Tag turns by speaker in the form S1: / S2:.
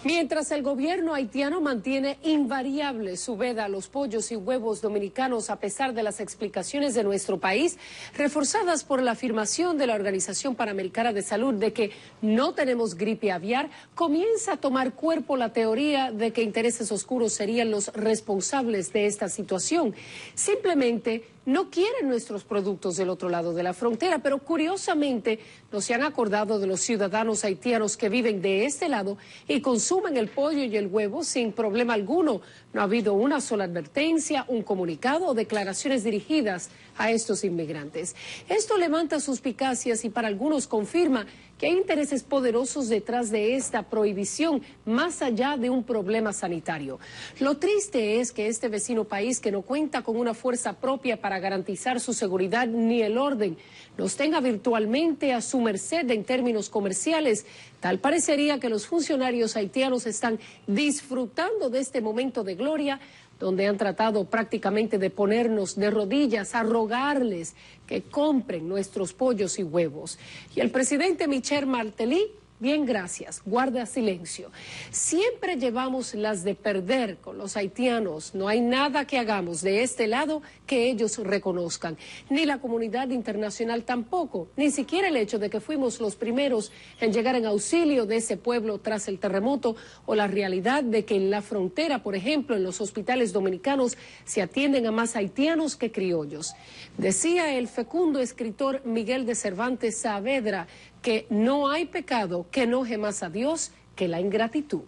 S1: Mientras el gobierno haitiano mantiene invariable su veda a los pollos y huevos dominicanos a pesar de las explicaciones de nuestro país, reforzadas por la afirmación de la Organización Panamericana de Salud de que no tenemos gripe aviar, comienza a tomar cuerpo la teoría de que intereses oscuros serían los responsables de esta situación. Simplemente no quieren nuestros productos del otro lado de la frontera, pero curiosamente no se han acordado de los ciudadanos haitianos que viven de este lado y consumen el pollo y el huevo sin problema alguno. No ha habido una sola advertencia, un comunicado o declaraciones dirigidas a estos inmigrantes. Esto levanta suspicacias y para algunos confirma que hay intereses poderosos detrás de esta prohibición, más allá de un problema sanitario. Lo triste es que este vecino país, que no cuenta con una fuerza propia para garantizar su seguridad ni el orden, nos tenga virtualmente a su merced en términos comerciales. Tal parecería que los funcionarios haitianos están disfrutando de este momento de gloria, donde han tratado prácticamente de ponernos de rodillas a rogarles que compren nuestros pollos y huevos. Y el presidente Michel Martelly, bien, gracias, guarda silencio. Siempre llevamos las de perder con los haitianos. No hay nada que hagamos de este lado que ellos reconozcan. Ni la comunidad internacional tampoco. Ni siquiera el hecho de que fuimos los primeros en llegar en auxilio de ese pueblo tras el terremoto, o la realidad de que en la frontera, por ejemplo, en los hospitales dominicanos, se atienden a más haitianos que criollos. Decía el fecundo escritor Miguel de Cervantes Saavedra que no hay pecado que enoje más a Dios que la ingratitud.